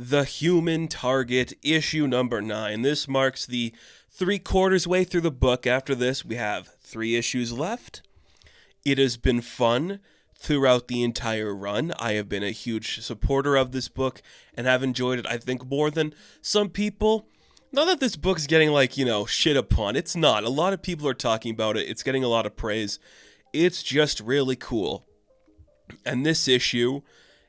The Human Target, issue number 9. This marks the 3/4 way through the book. After this, we have 3 issues left. It has been fun throughout the entire run. I have been a huge supporter of this book and have enjoyed it, I think, more than some people. Not that this book's getting, shit upon. It's not. A lot of people are talking about it. It's getting a lot of praise. It's just really cool. And this issue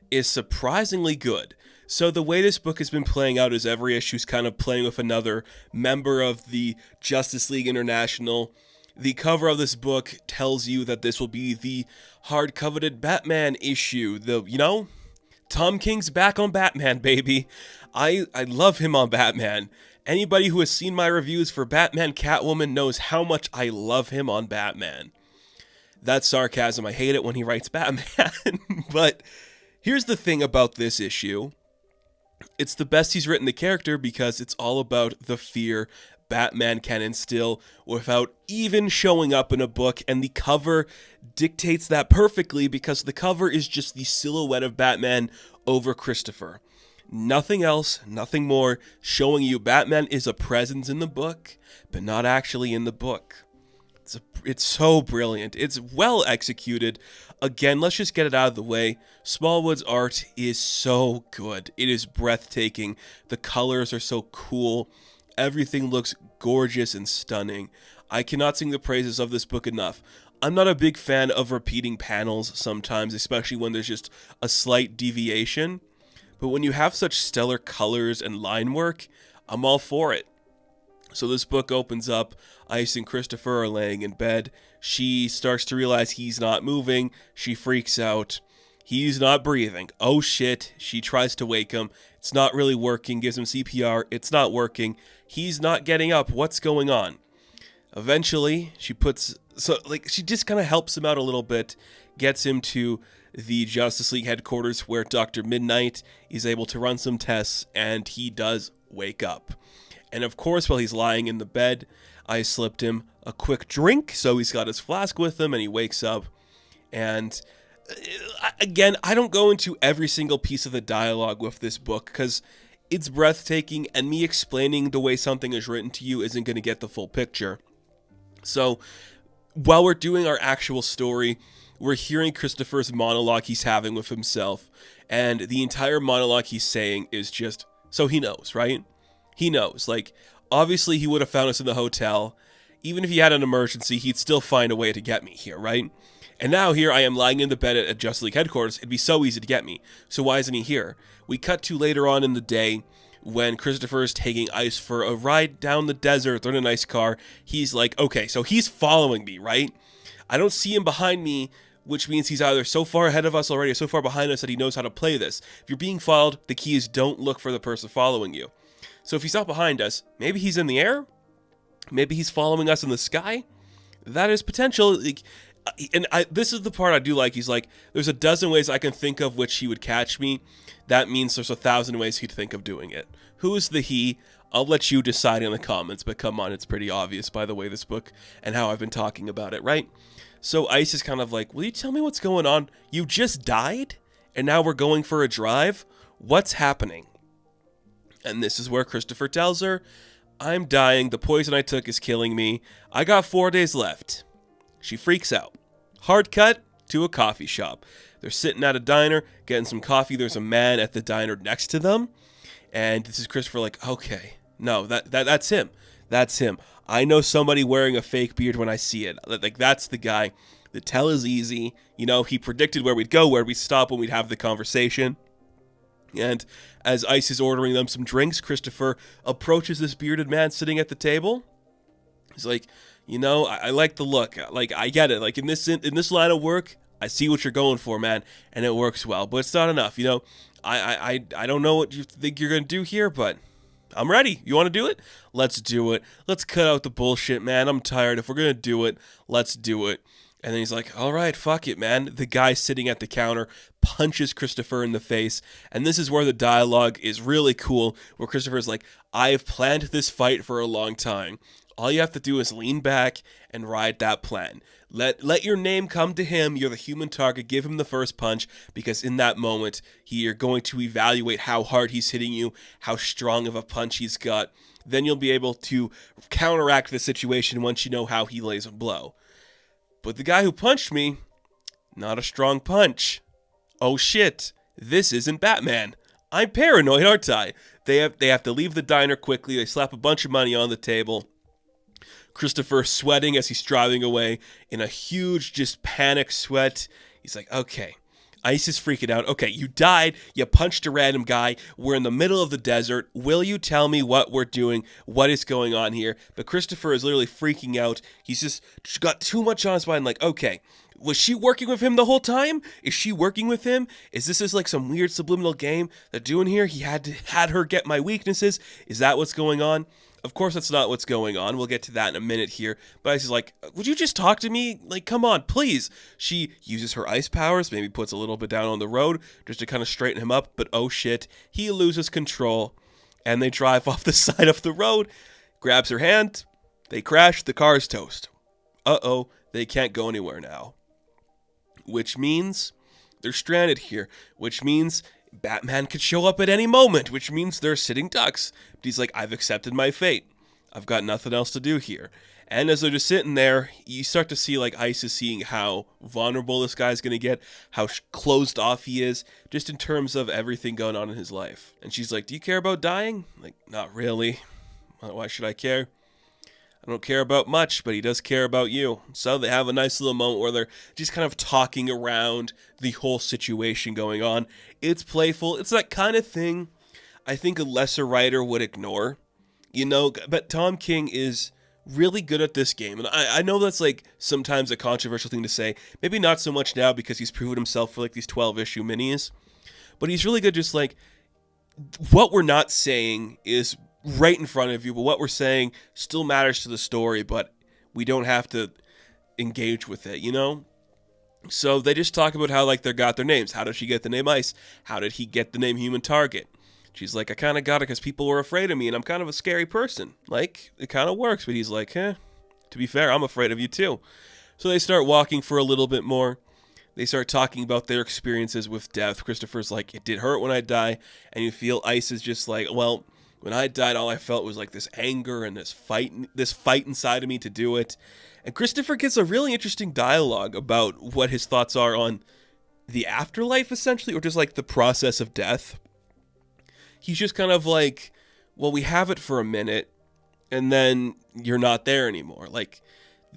is surprisingly good. So the way this book has been playing out is every issue's kind of playing with another member of the Justice League International. The cover of this book tells you that this will be the hard-coveted Batman issue. Tom King's back on Batman, baby. I love him on Batman. Anybody who has seen my reviews for Batman Catwoman knows how much I love him on Batman. That's sarcasm. I hate it when he writes Batman. But here's the thing about this issue. It's the best he's written the character because it's all about the fear Batman can instill without even showing up in a book, and the cover dictates that perfectly because the cover is just the silhouette of Batman over Christopher. Nothing else, nothing more, showing you Batman is a presence in the book, but not actually in the book. It's so brilliant. It's well executed. Again, let's just get it out of the way. Smallwood's art is so good. It is breathtaking. The colors are so cool. Everything looks gorgeous and stunning. I cannot sing the praises of this book enough. I'm not a big fan of repeating panels sometimes, especially when there's just a slight deviation. But when you have such stellar colors and line work, I'm all for it. So this book opens up, Ice and Christopher are laying in bed. She starts to realize he's not moving. She freaks out. He's not breathing. Oh shit. She tries to wake him. It's not really working. Gives him CPR. It's not working. He's not getting up. What's going on? Eventually, she just kind of helps him out a little bit, gets him to the Justice League headquarters where Dr. Midnight is able to run some tests, and he does wake up. And of course, while he's lying in the bed, I slipped him a quick drink, so he's got his flask with him, and he wakes up. And again, I don't go into every single piece of the dialogue with this book, because it's breathtaking, and me explaining the way something is written to you isn't going to get the full picture. So, while we're doing our actual story, we're hearing Christopher's monologue he's having with himself, and the entire monologue he's saying is just, so he knows, right? He knows, obviously he would have found us in the hotel. Even if he had an emergency, he'd still find a way to get me here, right? And now here I am lying in the bed at Justice League headquarters. It'd be so easy to get me. So why isn't he here? We cut to later on in the day when Christopher is taking Ice for a ride down the desert. They're in a nice car. He's like, okay, so he's following me, right? I don't see him behind me, which means he's either so far ahead of us already or so far behind us that he knows how to play this. If you're being followed, the key is don't look for the person following you. So if he's not behind us, maybe he's in the air? Maybe he's following us in the sky? That is potential. This is the part I do like. He's like, there's a dozen ways I can think of which he would catch me. That means there's 1,000 ways he'd think of doing it. Who is the he? I'll let you decide in the comments, but come on, it's pretty obvious by the way this book and how I've been talking about it, right? So Ice is kind of like, will you tell me what's going on? You just died? And now we're going for a drive? What's happening? And this is where Christopher tells her, I'm dying, the poison I took is killing me, I got 4 days left. She freaks out. Hard cut to a coffee shop. They're sitting at a diner, getting some coffee, there's a man at the diner next to them, and this is Christopher like, okay, no, that's him. That's him. I know somebody wearing a fake beard when I see it. That's the guy. The tell is easy. He predicted where we'd go, where we'd stop when we'd have the conversation. And as Ice is ordering them some drinks, Christopher approaches this bearded man sitting at the table. He's like, I like the look. I get it. In this line of work, I see what you're going for, man, and it works well. But it's not enough. I don't know what you think you're gonna do here, but I'm ready. You want to do it? Let's do it. Let's cut out the bullshit, man. I'm tired. If we're gonna do it, let's do it. And then he's like, all right, fuck it, man. The guy sitting at the counter punches Christopher in the face. And this is where the dialogue is really cool, where Christopher's like, I've planned this fight for a long time. All you have to do is lean back and ride that plan. Let your name come to him. You're the human target. Give him the first punch, because in that moment, you're going to evaluate how hard he's hitting you, how strong of a punch he's got. Then you'll be able to counteract the situation once you know how he lays a blow. But the guy who punched me, not a strong punch. Oh shit, this isn't Batman. I'm paranoid, aren't I? They have to leave the diner quickly. They slap a bunch of money on the table. Christopher sweating as he's driving away in a huge, just panic sweat. He's like, okay. Ice is freaking out. Okay, you died. You punched a random guy. We're in the middle of the desert. Will you tell me what we're doing? What is going on here? But Christopher is literally freaking out. He's just got too much on his mind. Like, okay, was she working with him the whole time? Is she working with him? Is this like some weird subliminal game they're doing here? He had her get my weaknesses. Is that what's going on? Of course, that's not what's going on. We'll get to that in a minute here. But Ice is like, would you just talk to me? Like, come on, please. She uses her ice powers, maybe puts a little bit down on the road just to kind of straighten him up. But oh shit, he loses control. And they drive off the side of the road. Grabs her hand. They crash. The car's toast. Uh-oh, they can't go anywhere now. Which means they're stranded here. Which means Batman could show up at any moment, which means they're sitting ducks. But he's like, I've accepted my fate. I've got nothing else to do here. And as they're just sitting there, you start to see like Ice is seeing how vulnerable this guy's going to get, how closed off he is, just in terms of everything going on in his life. And she's like, do you care about dying? Like, not really. Why should I care? I don't care about much, but he does care about you. So they have a nice little moment where they're just kind of talking around the whole situation going on. It's playful. It's that kind of thing I think a lesser writer would ignore, you know, but Tom King is really good at this game. And I know that's like sometimes a controversial thing to say. Maybe not so much now because he's proven himself for like these 12-issue minis. But he's really good just like, what we're not saying is right in front of you, but what we're saying still matters to the story, but we don't have to engage with it, you know? So they just talk about how, like, they got their names. How did she get the name Ice? How did he get the name Human Target? She's like, I kind of got it because people were afraid of me, and I'm kind of a scary person. Like, it kind of works, but he's like, to be fair, I'm afraid of you too. So they start walking for a little bit more. They start talking about their experiences with death. Christopher's like, it did hurt when I die, and you feel Ice is just like, well, when I died, all I felt was like this anger and this fight inside of me to do it. And Christopher gets a really interesting dialogue about what his thoughts are on the afterlife, essentially, or just like the process of death. He's just kind of like, well, we have it for a minute, and then you're not there anymore. Like,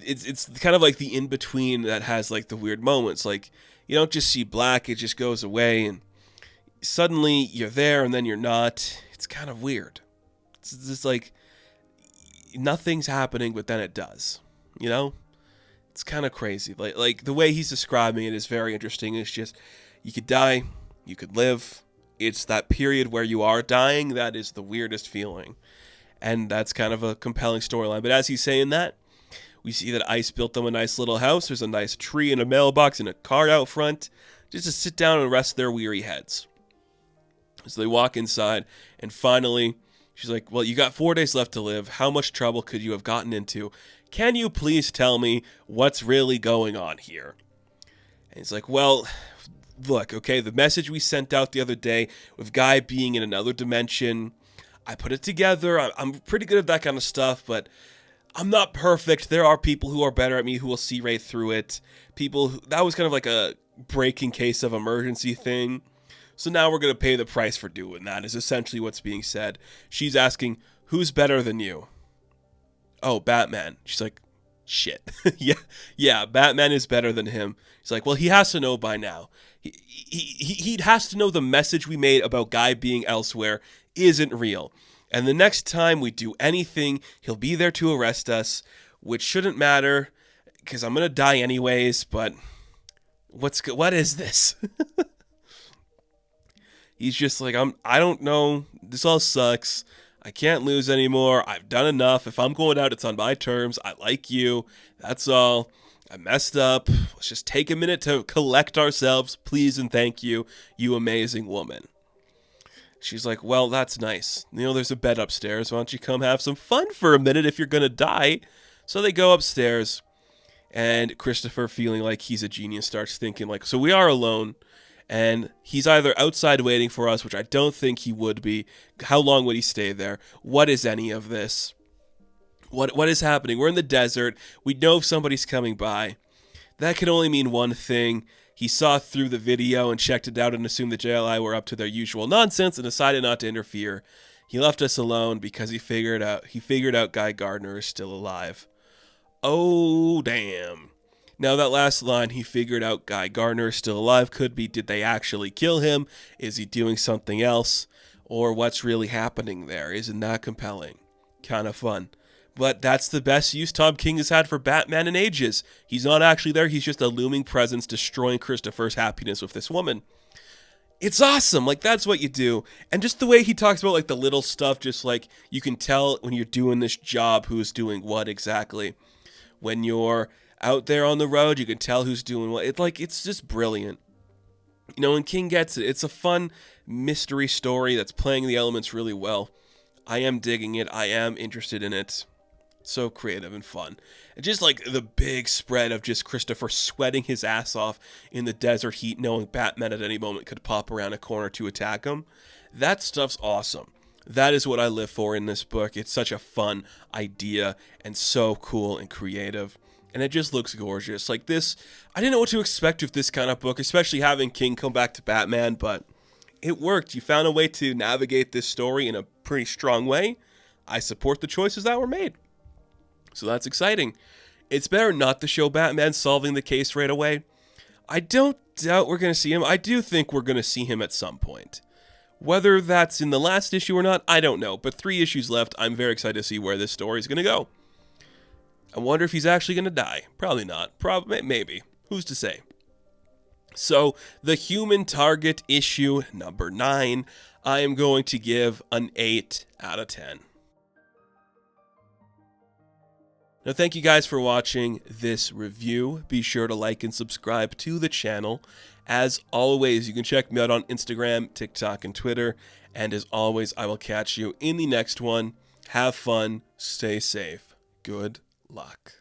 it's kind of like the in-between that has like the weird moments. Like, you don't just see black, it just goes away, and suddenly you're there, and then you're not. It's kind of weird. It's just like nothing's happening, but then it does. You know? It's kind of crazy. Like the way he's describing it is very interesting. It's just, you could die, you could live. It's that period where you are dying that is the weirdest feeling. And that's kind of a compelling storyline. But as he's saying that, we see that Ice built them a nice little house. There's a nice tree and a mailbox and a car out front, just to sit down and rest their weary heads. So they walk inside, and finally, she's like, well, you got 4 days left to live. How much trouble could you have gotten into? Can you please tell me what's really going on here? And he's like, well, look, okay, the message we sent out the other day with Guy being in another dimension, I put it together. I'm pretty good at that kind of stuff, but I'm not perfect. There are people who are better at me who will see right through it. That was kind of like a break in case of emergency thing. So now we're going to pay the price for doing that, is essentially what's being said. She's asking, who's better than you? Oh, Batman. She's like, shit. yeah, Batman is better than him. He's like, well, he has to know by now. He has to know the message we made about Guy being elsewhere isn't real. And the next time we do anything, he'll be there to arrest us, which shouldn't matter, because I'm going to die anyways, but what is this? He's just like, I don't know. This all sucks. I can't lose anymore. I've done enough. If I'm going out, it's on my terms. I like you. That's all. I messed up. Let's just take a minute to collect ourselves. Please and thank you, you amazing woman. She's like, well, that's nice. There's a bed upstairs. Why don't you come have some fun for a minute if you're going to die? So they go upstairs, and Christopher, feeling like he's a genius, starts thinking, like, so we are alone, and he's either outside waiting for us, which I don't think he would be. How long would he stay there? What is any of this? What is happening? We're in the desert. We know if somebody's coming by. That can only mean one thing. He saw through the video and checked it out and assumed the JLI were up to their usual nonsense and decided not to interfere. He left us alone because he figured out Guy Gardner is still alive. Oh, damn. Now that last line, he figured out Guy Gardner is still alive, could be, did they actually kill him? Is he doing something else? Or what's really happening there? Isn't that compelling? Kind of fun. But that's the best use Tom King has had for Batman in ages. He's not actually there. He's just a looming presence destroying Christopher's happiness with this woman. It's awesome. Like, that's what you do. And just the way he talks about, like, the little stuff, just like you can tell when you're doing this job who's doing what exactly. When you're out there on the road, you can tell who's doing what. It's just brilliant. And King gets it. It's a fun mystery story that's playing the elements really well. I am digging it. I am interested in it. So creative and fun. And just like the big spread of just Christopher sweating his ass off in the desert heat, knowing Batman at any moment could pop around a corner to attack him. That stuff's awesome. That is what I live for in this book. It's such a fun idea and so cool and creative. And it just looks gorgeous. Like this, I didn't know what to expect with this kind of book, especially having King come back to Batman, but it worked. You found a way to navigate this story in a pretty strong way. I support the choices that were made. So that's exciting. It's better not to show Batman solving the case right away. I don't doubt we're going to see him. I do think we're going to see him at some point. Whether that's in the last issue or not, I don't know. But 3 issues left. I'm very excited to see where this story is going to go. I wonder if he's actually going to die. Probably not. Maybe. Who's to say? So, The Human Target issue number 9, I am going to give an 8 out of 10. Now, thank you guys for watching this review. Be sure to like and subscribe to the channel. As always, you can check me out on Instagram, TikTok, and Twitter. And as always, I will catch you in the next one. Have fun. Stay safe. Good luck.